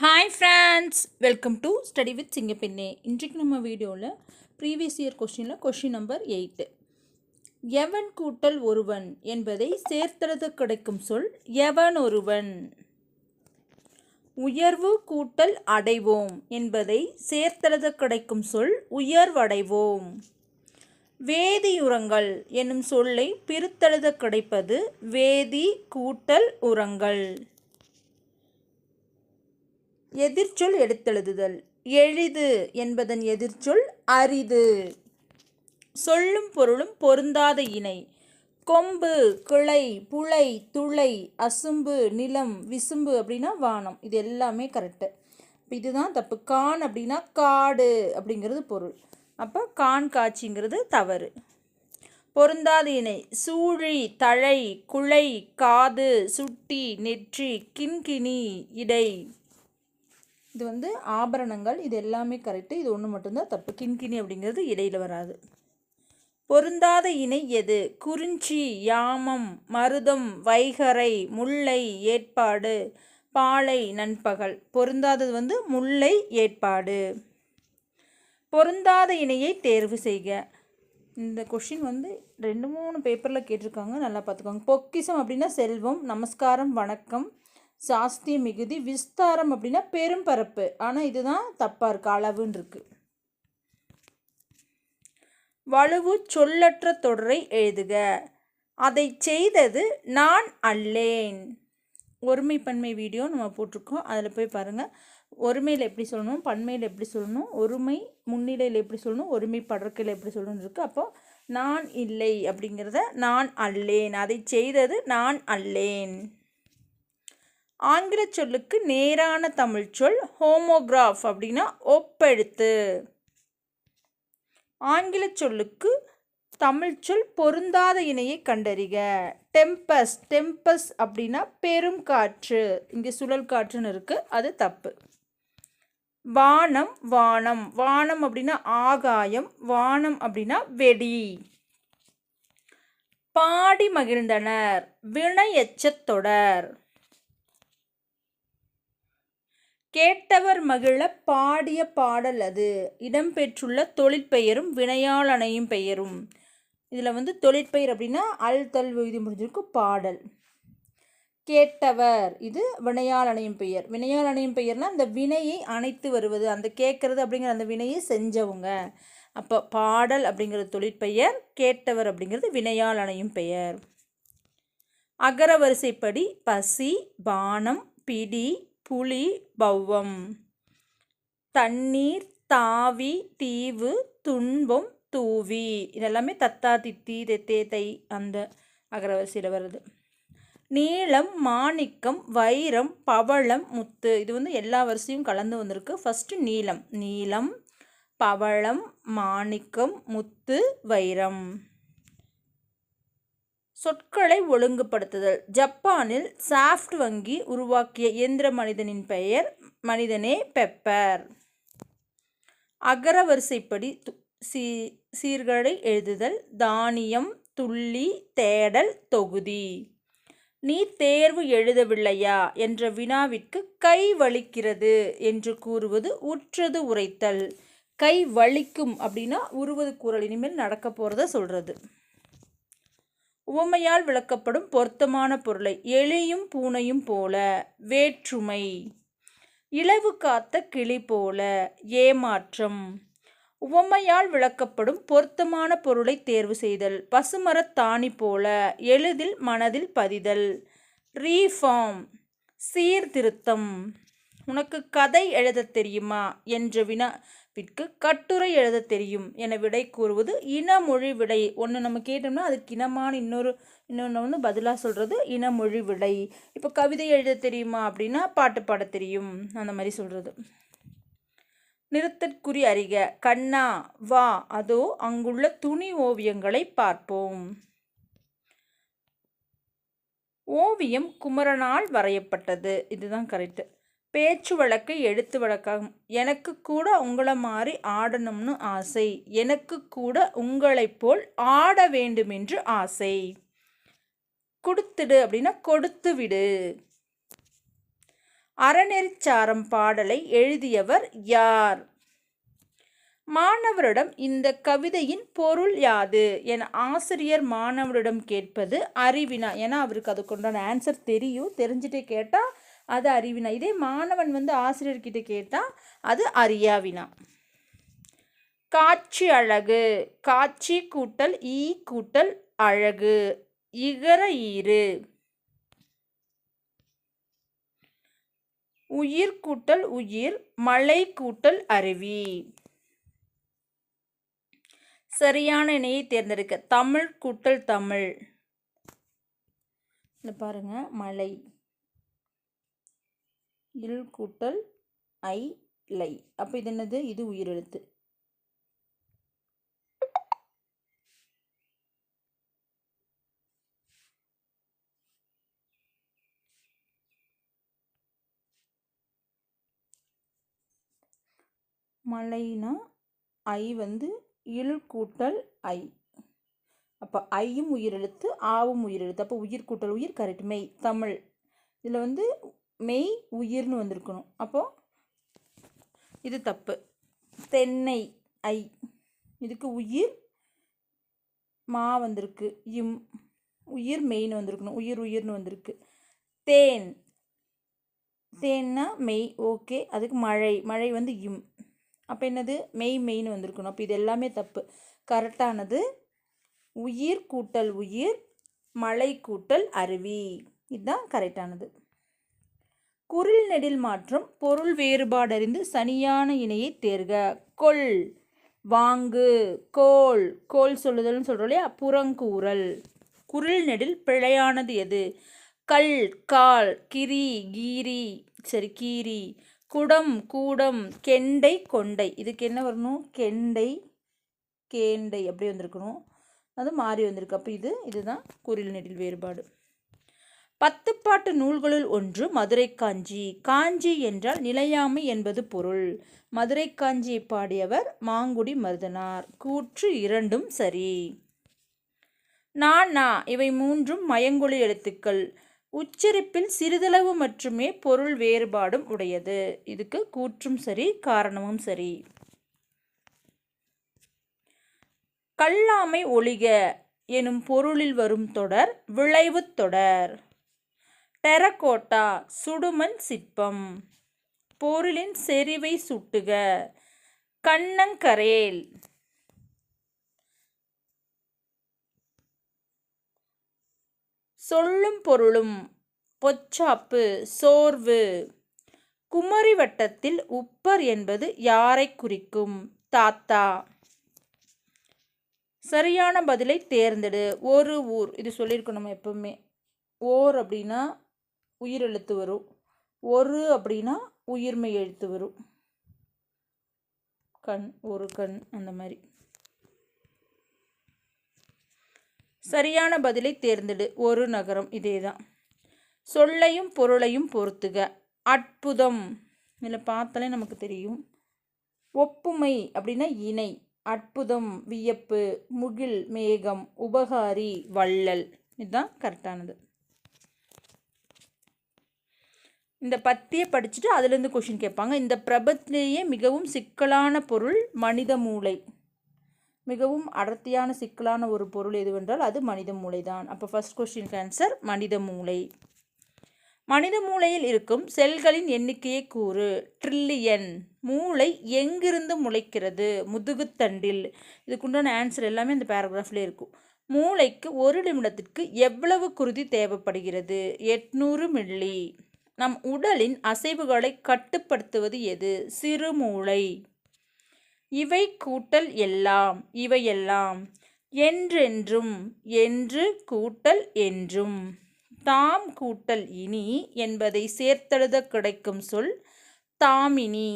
Hi friends, welcome to study with Singappenne. இன்றைக்கு நம்ம வீடியோவில் ப்ரீவியஸ் இயர் கொஷின் நம்பர் 8 எவன் கூட்டல் ஒருவன் என்பதை சேர்த்தெழுத கிடைக்கும் சொல் எவன் ஒருவன். உயர்வு கூட்டல் அடைவோம் என்பதை சேர்த்தெழுத கிடைக்கும் சொல் உயர்வடைவோம். வேதியுரங்கள் என்னும் சொல்லை பிரித்தெழுத கிடைப்பது வேதி கூட்டல் உரங்கள். எதிர்ச்சொல் எடுத்தெழுதுதல். எளிது என்பதன் எதிர்ச்சொல் அரிது. சொல்லும் பொருளும் பொருந்தாத இணை. கொம்பு, கிளை, புழை, துளை, அசும்பு, நிலம், விசும்பு அப்படின்னா வானம். இது எல்லாமே கரெக்டு. இதுதான் தப்பு. கான் அப்படின்னா காடு அப்படிங்கிறது பொருள். அப்போ கான் காட்சிங்கிறது தவறு. பொருந்தாத இணை. சூழி, தழை, குழை, காது, சுட்டி, நெற்றி, கிண்கிணி, இடை. இது ஆபரணங்கள். இது எல்லாமே கரெக்டு. இது ஒன்று மட்டும்தான் தப்பு. கிண்கிணி அப்படிங்கிறது இடையில் வராது. பொருந்தாத இணை எது? குறிஞ்சி, யாமம், மருதம், வைகறை, முல்லை, ஏற்பாடு, பாலை, நண்பகல். பொருந்தாதது முல்லை, ஏற்பாடு. பொருந்தாத இணையை தேர்வு செய்க. இந்த கொஷின் 2-3 பேப்பரில் கேட்டிருக்காங்க. நல்லா பார்த்துக்கோங்க. பொக்கிசம் அப்படின்னா செல்வம். நமஸ்காரம் வணக்கம். சாஸ்திய மிகுதி. விஸ்தாரம் அப்படின்னா பெரும்பரப்பு. ஆனால் இதுதான் தப்பாக இருக்குது. அளவுன்னு இருக்குது. வலுவு சொல்லற்ற தொடரை எழுதுக. அதை செய்தது நான் அல்லேன். ஒருமை பன்மை வீடியோ நம்ம போட்டிருக்கோம். அதில் போய் பாருங்கள். ஒருமையில் எப்படி சொல்லணும், பன்மையில் எப்படி சொல்லணும், ஒருமை முன்னிலையில் எப்படி சொல்லணும், ஒருமை படற்கையில் எப்படி சொல்லணும்னு இருக்குது. அப்போ நான் இல்லை அப்படிங்கிறத நான் அல்லேன். அதை செய்தது நான் அல்லேன். ஆங்கில சொல்லுக்கு நேரான தமிழ் சொல் ஹோமோகிராஃப் அப்படின்னா ஒப்பெழுத்து. ஆங்கில சொல்லுக்கு தமிழ் சொல் பொருந்தாத இணையை கண்டறிக. டெம்பஸ். டெம்பஸ் அப்படின்னா பெரும் காற்று. இங்கே சுழல் காற்றுன்னு இருக்குது. அது தப்பு. வானம். வானம். வானம் அப்படின்னா ஆகாயம். வானம் அப்படின்னா வெடி. பாடி மகிழ்ந்தனர். வினையெச்சத் தொடர். கேட்டவர் மகிழ பாடிய பாடல் அது. இடம்பெற்றுள்ள தொழிற்பெயரும் வினையால் அணையும் பெயரும். இதில் தொழிற்பெயர் அப்படின்னா அல் தல் விதி முடிஞ்சிருக்கு. பாடல். கேட்டவர் இது வினையால் அணையும் பெயர். வினையால் அணையும் பெயர்னால் அந்த வினையை அணைத்து வருவது. அந்த கேட்கறது அப்படிங்கிற அந்த வினையை செஞ்சவங்க. அப்போ பாடல் அப்படிங்கிறது தொழிற்பெயர். கேட்டவர் அப்படிங்கிறது வினையால் அணையும் பெயர். அகர வரிசைப்படி பசி, பானம், பிடி, புலி, பௌவம். தண்ணீர், தாவி, தீவு, துன்பம், தூவி. இதெல்லாமே தத்தா, தித்தி, தெத்தே, தை அந்த அகரவரிசையில் வருது. நீலம், மாணிக்கம், வைரம், பவளம், முத்து. இது எல்லா வரிசையும் கலந்து வந்திருக்கு. ஃபஸ்ட்டு நீலம். நீலம், பவளம், மாணிக்கம், முத்து, வைரம். சொற்களை ஒழுங்குபடுத்துதல். ஜப்பானில் சாஃப்ட் வங்கி உருவாக்கிய இயந்திர மனிதனின் பெயர் மனிதனே பெப்பர். அகர வரிசைப்படி சீர்களை எழுதுதல். தானியம், துள்ளி, தேடல், தொகுதி. நீ தேர்வு எழுதவில்லையா என்ற வினாவிற்கு கை வலிக்கிறது என்று கூறுவது உற்றது உரைத்தல். கை வலிக்கும் அப்படின்னா உருவது கூறல். இனிமேல் நடக்க போகிறத சொல்கிறது. உவமையால் விளக்கப்படும் பொருத்தமான பொருளை. எலியும் பூனையும் போல. வேற்றுமை. இலவு காத்த கிளி போல. ஏமாற்றம். உவமையால் விளக்கப்படும் பொருத்தமான பொருளை தேர்வு செய்தல். பசுமரத்தாணி போல. எளிதில் மனதில் பதிதல். ரீஃபார்ம். சீர்திருத்தம். உனக்கு கதை எழுத தெரியுமா என்ற வினாவிற்கு கட்டுரை எழுத தெரியும் என விடை கூறுவது இனமொழி விடை. ஒன்று நம்ம கேட்டோம்னா அதுக்கு இனமான இன்னொன்று பதிலாக சொல்கிறது இனமொழி விடை. இப்போ கவிதை எழுத தெரியுமா அப்படின்னா பாட்டு பாட தெரியும் அந்த மாதிரி சொல்கிறது. நிறுத்தற்குறி அறிக. கண்ணா வா, அதோ அங்குள்ள துணி ஓவியங்களை பார்ப்போம். ஓவியம் குமரனால் வரையப்பட்டது. இதுதான் கரெக்டு. பேச்சு வழக்கை எழுத்து வழக்காகும். எனக்கு கூட உங்களை மாதிரி ஆடணும்னு ஆசை. எனக்கு கூட உங்களைப் போல் ஆட வேண்டுமென்று ஆசை. கொடுத்துடு அப்படின்னா கொடுத்து விடு. அறநெறிச்சாரம் பாடலை எழுதியவர் யார்? மாணவரிடம் இந்த கவிதையின் பொருள் யாது என ஆசிரியர் மாணவரிடம் கேட்பது அறிவினா. ஏன்னா அவருக்கு அதுக்குண்டான ஆன்சர் தெரியும், தெரிஞ்சுட்டே கேட்டால் அது அறிவினா. இதே மாணவன் ஆசிரியர்கிட்ட கேட்டால் அது அறியாவினா. காட்சி அழகு. காட்சி கூட்டல் ஈ கூட்டல் அழகு இகர ஈறு. உயிர் கூட்டல் உயிர் மலை கூட்டல் அருவி. சரியான இணையை தேர்ந்தெடுக்க. தமிழ் கூட்டல் தமிழ். பாருங்க, மலை. இல் கூட்டல் ஐ லை. அப்போ இது என்னது? இது உயிரெழுத்து. மலைனா ஐ இல் கூட்டல் ஐ. அப்போ ஐயும் உயிரெழுத்து, ஆவும் உயிரெழுத்து. அப்போ உயிர் கூட்டல் உயிர் கரெக்ட். மெய் தமிழ். இதில் மெய் உயிர்னு வந்திருக்கணும். அப்போது இது தப்பு. தென்னை ஐ. இதுக்கு உயிர் மா வந்திருக்கு. இம் உயிர் மெய்னு வந்திருக்கணும். உயிர் உயிர்னு வந்திருக்கு. தேன். தேன்னா மெய். ஓகே. அதுக்கு மழை. மழை இம். அப்போ என்னது? மெய் மெய்னு வந்திருக்கணும். அப்போ இது எல்லாமே தப்பு. கரெக்டானது உயிர் கூட்டல் உயிர் மலை கூட்டல் அருவி. இதுதான் கரெக்டானது. குரில் நெடில் மாற்றம் பொருள் வேறுபாடறிந்து சரியான இணையை தேர்க. கொள் வாங்கு. கோல் கோல் சொல்லுதல்னு சொல்கிறோம் இல்லையா? புறங்கூறல். குரில் நெடில் பிழையானது எது? கல் கால் கிரி கீரி. சரி, கீரி. குடம் கூடம் கெண்டை கொண்டை. இதுக்கு என்ன வரணும்? கெண்டை கேண்டை அப்படி வந்திருக்கணும். அது மாறி வந்திருக்கு. அப்போ இதுதான் குரில் நெடில் வேறுபாடு. 10 பாட்டு நூல்களுள் ஒன்று மதுரை காஞ்சி. காஞ்சி என்றால் நிலையாமை என்பது பொருள். மதுரை காஞ்சியை பாடியவர் மாங்குடி மருதனார். கூற்று இரண்டும் சரி. நா இவை மூன்றும் மயங்கொலி எழுத்துக்கள். உச்சரிப்பில் சிறிதளவு மட்டுமே பொருள் வேறுபாடும் உடையது. இதுக்கு கூற்றும் சரி, காரணமும் சரி. கல்லாமை ஒழிக எனும் பொருளில் வரும் தொடர் விளைவு தொடர். டெரகோட்டா சுடுமண் சிற்பம். பொருளின் செறிவை சுட்டுக. கண்ணங்கரேல். சொல்லும் பொருளும் பொச்சாப்பு சோர்வு. குமரி வட்டத்தில் உப்பர் என்பது யாரை குறிக்கும்? தாத்தா. சரியான பதிலை தேர்ந்தெடு. ஒரு ஊர். இது சொல்லியிருக்கோம் நம்ம எப்பவுமே. ஓர் அப்படின்னா உயிரெழுத்து வரும். ஒரு அப்படின்னா உயிர்மை எழுத்து வரும். கண், ஒரு கண், அந்த மாதிரி. சரியான பதிலை தேர்ந்தெடு. ஒரு நகரம். இதேதான். சொல்லையும் பொருளையும் பொறுத்துக. அற்புதம். இதில் பார்த்தாலே நமக்கு தெரியும். ஒப்புமை அப்படின்னா இணை. அற்புதம் வியப்பு. முகில் மேகம். உபகாரி வள்ளல். இதுதான் கரெக்டானது. இந்த பத்தியை படிச்சுட்டு அதுலேருந்து கொஷின் கேட்பாங்க. இந்த பிரபத்திலேயே மிகவும் சிக்கலான பொருள் மனித மூளை. மிகவும் அடர்த்தியான சிக்கலான ஒரு பொருள் எதுவென்றால் அது மனித மூளை தான். அப்போ ஃபர்ஸ்ட் கொஸ்டினுக்கு ஆன்சர் மனித மூளை. மனித மூளையில் இருக்கும் செல்களின் எண்ணிக்கையை கூறு. ட்ரில்லியன். மூளை எங்கிருந்து முளைக்கிறது? முதுகுத்தண்டில். இதுக்குண்டான ஆன்சர் எல்லாமே இந்த பேராகிராஃப்லேயே இருக்கும். மூளைக்கு ஒரு நிமிடத்திற்கு எவ்வளவு குருதி தேவைப்படுகிறது? 800 மில்லி. நம் உடலின் அசைவுகளை கட்டுப்படுத்துவது எது? சிறுமூளை. இவை கூட்டல் எல்லாம். இவையெல்லாம். என்றென்றும். என்று கூட்டல் என்றும். தாம் கூட்டல் இனி என்பதை சேர்த்தெழுத கிடைக்கும் சொல் தாமினி.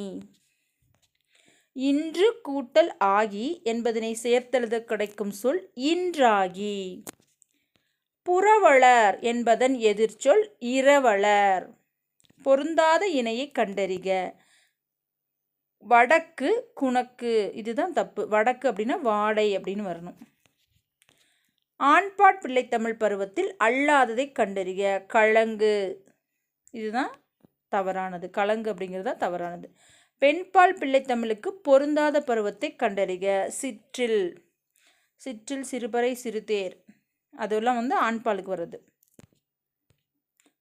இன்று கூட்டல் ஆகி என்பதனை சேர்த்தெழுத கிடைக்கும் சொல் இன்றாகி. புரவலர் என்பதன் எதிர்ச்சொல் இரவலர். பொருந்தாத இணையை கண்டறிக. வடக்கு குணக்கு. இதுதான் தப்பு. வடக்கு அப்படின்னா வாடை அப்படின்னு வரணும். ஆண்பாட் பிள்ளை தமிழ் பருவத்தில் அல்லாததை கண்டறிக. கழங்கு. இதுதான் தவறானது. கலங்கு அப்படிங்கிறதா தவறானது. பெண்பால் பிள்ளைத்தமிழுக்கு பொருந்தாத பருவத்தை கண்டறிக. சிற்றில், சிற்றில், சிறுபறை, சிறுதேர் அதெல்லாம் வந்து ஆண்பாலுக்கு வருது.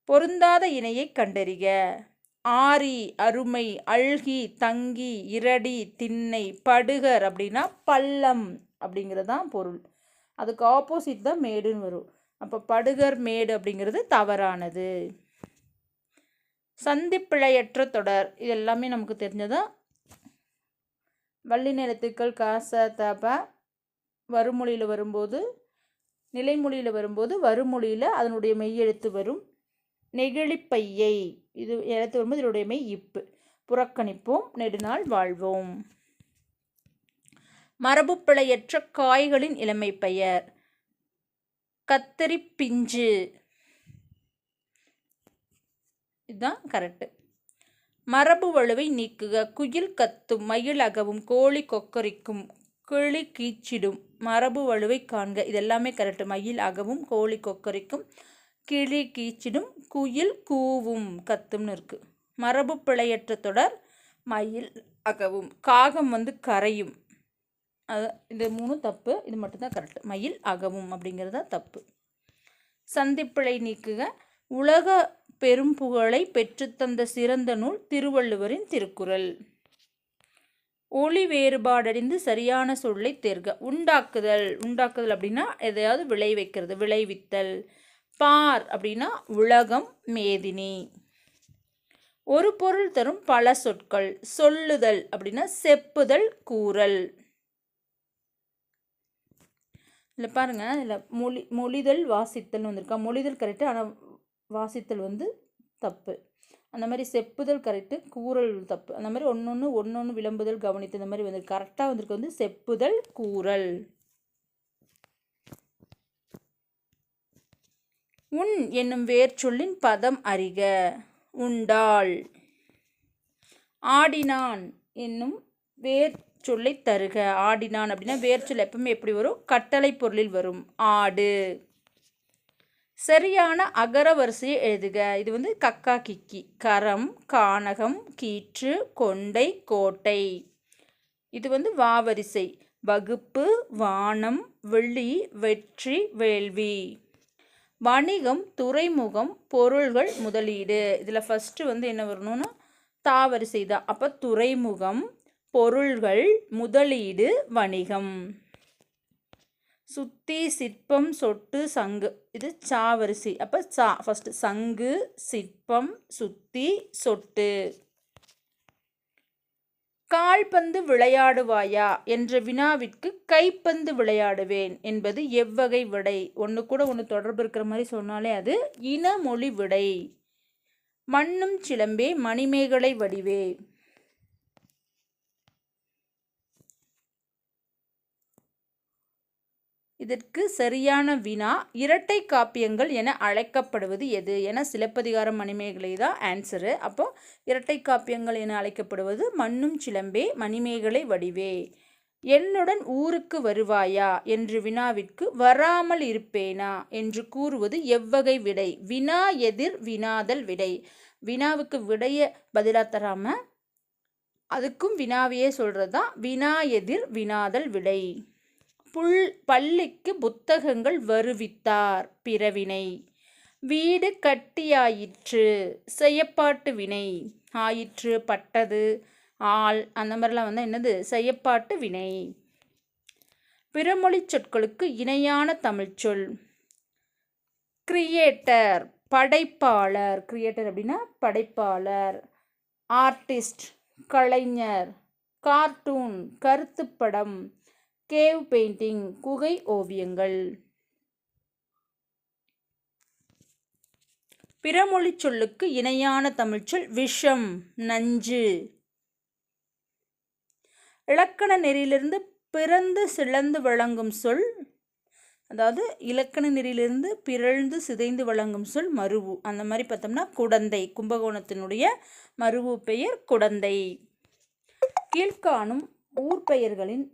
பொருந்தாத இணையை கண்டறிக. ஆரி, அருமை, அல்கி, தங்கி, இரடி, திண்ணை, படுகர் அப்படின்னா பள்ளம் அப்படிங்கிறதான் பொருள். அதுக்கு ஆப்போசிட் தான் மேடுன்னு வரும். அப்போ படுகர் மேடு அப்படிங்கிறது தவறானது. சந்திப்பிழையற்ற தொடர் இது எல்லாமே நமக்கு தெரிஞ்சதான். வள்ளி நிலத்துக்கள் காச தப வருமொழியில் வரும்போது, நிலைமொழியில் வரும்போது வருமொழியில் அதனுடைய மெய்யெழுத்து வரும். நெகிழிப்பையை இது எழுத்து வரும்போது இதனுடைய மெய் இப்பு. புறக்கணிப்போம், நெடுநாள் வாழ்வோம். மரபு பிழையற்ற காய்களின் இளமை பெயர். கத்தரி பிஞ்சு, இதுதான் கரெக்டு. மரபு வலுவை நீக்குக. குயில் கத்தும், மயில் அகவும், கோழி கொக்கரிக்கும், கிளி கீச்சிடும், மரபு வலுவை காண்க. இதெல்லாமே கரெக்டு. மயில் அகவும், கோழி கொக்கரிக்கும், கிளி கீச்சிடும், குயில் கூவும், கத்தும்னு இருக்குது. மரபு பிழையற்ற தொடர் மயில் அகவும். காகம் வந்து கரையும். இது 3 தப்பு. இது மட்டும்தான் கரெக்டு. மயில் அகவும் அப்படிங்கிறதா தப்பு. சந்திப்பிழை நீக்குக. உலக பெரும் புகழை பெற்றுத்தந்த சிறந்த நூல் திருவள்ளுவரின் திருக்குறள். ஒளி வேறுபாடறிந்து சரியான சொல்லை தேர்க. உண்டாக்குதல், உண்டாக்குதல் அப்படின்னா எதையாவது விளைவிக்கிறது, விளைவித்தல். பார் அப்படின்னா உலகம், மேதினி. ஒரு பொருள் தரும் பல சொற்கள். சொல்லுதல் அப்படின்னா செப்புதல், கூறல். இதில் பாருங்கள், இதில் மொழிதல் வாசித்தல்னு வந்திருக்கா. மொழிதல் கரெக்டு, ஆனால் வாசித்தல் வந்து தப்பு. அந்த மாதிரி செப்புதல் கரெக்டு, கூறல் தப்பு. அந்த மாதிரி ஒன்று விளம்புதல், கவனித்து, இந்த மாதிரி வந்து கரெக்டாக வந்திருக்கு வந்து செப்புதல், கூறல். உன் என்னும் வேர்ச்சொல்லின் பதம் அறிக. உண்டாள். ஆடினான் என்னும் வேர்ச்சொல்லை தருக. ஆடினான் அப்படின்னா வேர்ச்சொல் எப்பவுமே எப்படி வரும்? கட்டளை பொருளில் வரும். ஆடு. சரியான அகர வரிசையை எழுதுக. இது வந்து கக்கா கிக்கி. கரம், கானகம், கீற்று, கொண்டை, கோட்டை. இது வந்து வாவரிசை. வகுப்பு, வானம், வெளி, வெற்றி, வேள்வி. வணிகம், துறைமுகம், பொருள்கள், முதலீடு. இதில் ஃபஸ்ட்டு வந்து என்ன வரணும்னா தாவரிசை தான். அப்போ துறைமுகம், பொருள்கள், முதலீடு, வணிகம். சுத்தி, சிற்பம், சொட்டு, சங்கு. இது சாவரிசை. அப்போ ஃபஸ்ட்டு சங்கு, சிற்பம், சுத்தி, சொட்டு. கால்பந்து விளையாடுவாயா என்ற வினாவிற்கு கைப்பந்து விளையாடுவேன் என்பது எவ்வகை விடை? ஒன்று கூட ஒன்று தொடர்பு இருக்கிற மாதிரி சொன்னாலே அது இனமொழி விடை. மண்ணும் சிலம்பே, மணிமேகலை வடிவே. இதற்கு சரியான வினா இரட்டை காப்பியங்கள் என அழைக்கப்படுவது எது என சிலப்பதிகாரம், மணிமேகலை தான் ஆன்சரு. அப்போ இரட்டை காப்பியங்கள் என அழைக்கப்படுவது மண்ணும் சிலம்பே, மணிமேகலை வடிவே. என்னுடன் ஊருக்கு வருவாயா என்று வினாவிற்கு வராமல் இருப்பேனா என்று கூறுவது எவ்வகை விடை? வினா எதிர் வினாதல் விடை. வினாவுக்கு விடைய பதிலாக தராமல் அதுக்கும் வினாவையே சொல்கிறது தான் வினா எதிர் வினாதல் விடை. பள்ளிக்கு புத்தகங்கள் வருவித்தார், பிறவினை. வீடு கட்டியாயிற்று, செய்யப்பாட்டு வினை. ஆயிற்று, பட்டது, ஆள் அந்த மாதிரிலாம் வந்து என்னது? செய்யப்பாட்டு வினை. பிறமொழி சொற்களுக்கு இணையான தமிழ்ச்சொல். கிரியேட்டர், படைப்பாளர். கிரியேட்டர் அப்படின்னா படைப்பாளர். ஆர்டிஸ்ட், கலைஞர். கார்ட்டூன், கருத்துப்படம். கேவ் பெயிண்டிங், குகை ஓவியங்கள். பிறமொழி சொல்லுக்கு இணையான தமிழ்ச்சொல் விஷம், நஞ்சு. இலக்கண நெறியிலிருந்து பிறந்து சிளந்து வழங்கும் சொல், அதாவது இலக்கண நெறியிலிருந்து பிறழ்ந்து சிதைந்து வழங்கும் சொல் மருவு. அந்த மாதிரி பார்த்தோம்னா குடந்தை. கும்பகோணத்தினுடைய மருவு பெயர் குடந்தை. கீழ்காணும் ஊர் பெயர்களின்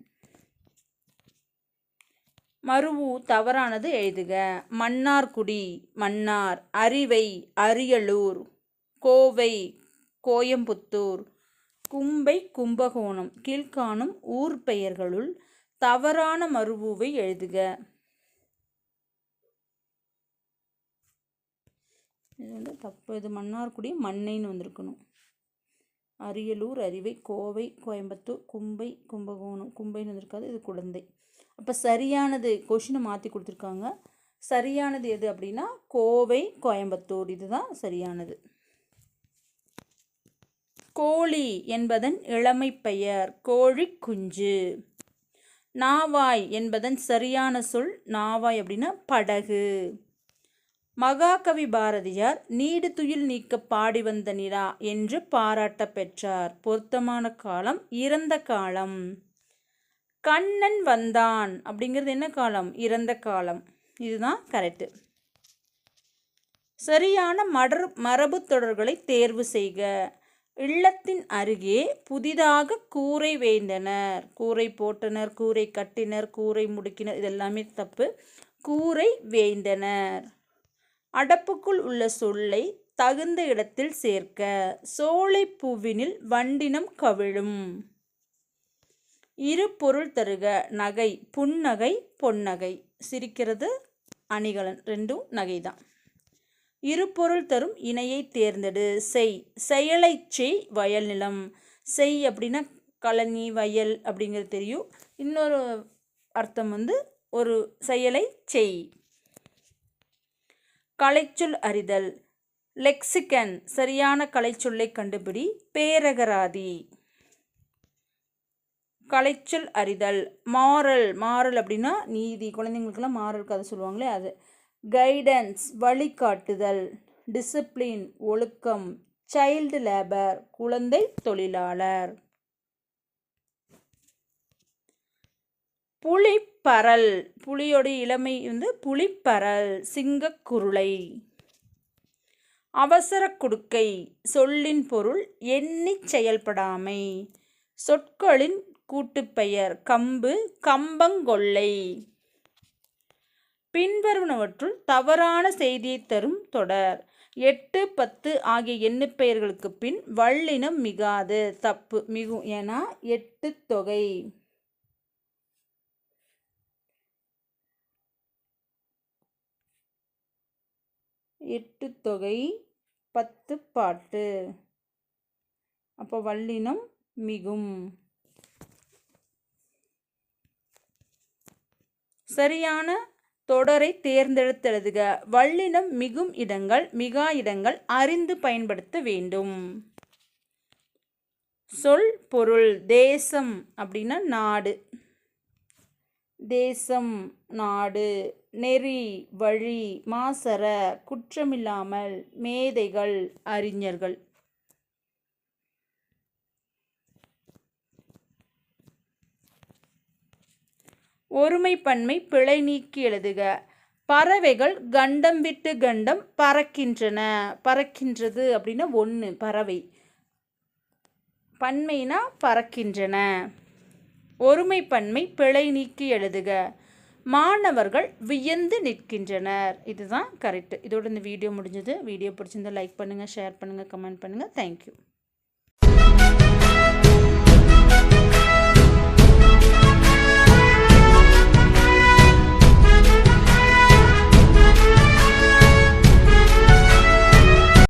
மருவு தவறானது எழுதுக. மன்னார்குடி, மன்னார். அரிவை, அரியலூர். கோவை, கோயம்புத்தூர். கும்பை கும்பகோணம். கீழ்காணும் ஊர் பெயர்களுள் தவறான மறுவூவை எழுதுக. இது தப்பு. இது மன்னார்குடி மண்ணைன்னு வந்திருக்கணும். அரியலூர் அரிவை. கோவை கோயம்புத்தூர். கும்பை கும்பகோணம். கும்பைன்னு வந்திருக்காது, இது குழந்தை. அப்போ சரியானது கொஷினை மாற்றி கொடுத்துருக்காங்க. சரியானது எது அப்படின்னா கோவை கோயம்புத்தூர், இதுதான் சரியானது. கோழி என்பதன் இளமை பெயர் கோழி குஞ்சு. நாவாய் என்பதன் சரியான சொல் நாவாய் அப்படின்னா படகு. மகாகவி பாரதியார் நீடு துயில் நீக்க பாடி வந்த நிலா என்று பாராட்ட பெற்றார். பொருத்தமான காலம் இறந்த காலம். கண்ணன் வந்தான் அப்படிங்கிறது என்ன காலம்? இறந்த காலம். இதுதான் கரெக்டு. சரியான மரபு தொடர்களை தேர்வு செய்க. இல்லத்தின் அருகே புதிதாக கூரை வேய்ந்தனர். கூரை போட்டனர், கூரை கட்டினர், கூரை முடுக்கினர், இதெல்லாமே தப்பு. கூரை வேய்ந்தனர். அடப்புக்குள் உள்ள சொல்லை தகுந்த இடத்தில் சேர்க்க. சோலை பூவினில் வண்டினம் கவிழும். இரு பொருள் தருக. நகை புன்னகை பொன்னகை. சிரிக்கிறது அணிகலன், ரெண்டும் நகைதான். இரு பொருள் தரும் இணையை தேர்ந்தெடு. செய் செயலை செய் வயல் நிலம். செய் அப்படின்னா கழனி வயல் அப்படிங்கிறது தெரியும். இன்னொரு அர்த்தம் ஒரு செயலை செய். கலைச்சொல் அறிதல். லெக்சிகன் சரியான கலைச்சொல்லை கண்டுபிடி. பேரகராதி. கலைச்சொல் அறிதல். மாரல் மாரல் அப்படின்னா நீதி. குழந்தைங்களுக்கெல்லாம் மாரல் கதை சொல்லுவாங்களே அது. கைடன்ஸ் வழிகாட்டுதல். டிசிப்ளின் ஒழுக்கம். சைல்டு லேபர் குழந்தை தொழிலாளர். புலிப்பரல் புலியோட இளமை புலிப்பரல். சிங்கக்குருளை. அவசர குடுக்கை சொல்லின் பொருள் எண்ணிச் செயல்படாமை. சொற்களின் கூட்டுப்பெயர் கம்பு கம்பங்கொல்லை. பின்வருவனவற்றுள் தவறான செய்தியை தரும் தொடர். 8 10 ஆகிய எண்ணுப்பெயர்களுக்கு பின் வல்லினம் மிகாது. தப்பு. மிகும். ஏன்னா 8 தொகை. 8 தொகை 10 பாட்டு. அப்போ வல்லினம் மிகும். சரியான தொடரை தேர்ந்தெடுத்தெழுதுக. வல்லினம் மிகும் இடங்கள் மிகா இடங்கள் அறிந்து பயன்படுத்த வேண்டும். சொல் பொருள். தேசம் அப்படின்னா நாடு. தேசம் நாடு. நெறி வழி. மாசற குற்றமில்லாமல். மேதைகள் அறிஞர்கள். ஒருமைப்பன்மை பிழை நீக்கி எழுதுக. பறவைகள் கண்டம் விட்டு கண்டம் பறக்கின்றன. பறக்கின்றது அப்படின்னா 1 பறவை. பன்மைனா பறக்கின்றன. ஒருமைப்பன்மை பிழை நீக்கி எழுதுக. மாணவர்கள் வியந்து நிற்கின்றனர். இதுதான் கரெக்ட். இதோட இந்த வீடியோ முடிஞ்சது. வீடியோ பிடிச்சிருந்தா லைக் பண்ணுங்கள், ஷேர் பண்ணுங்கள், கமெண்ட் பண்ணுங்கள். தேங்க்யூ.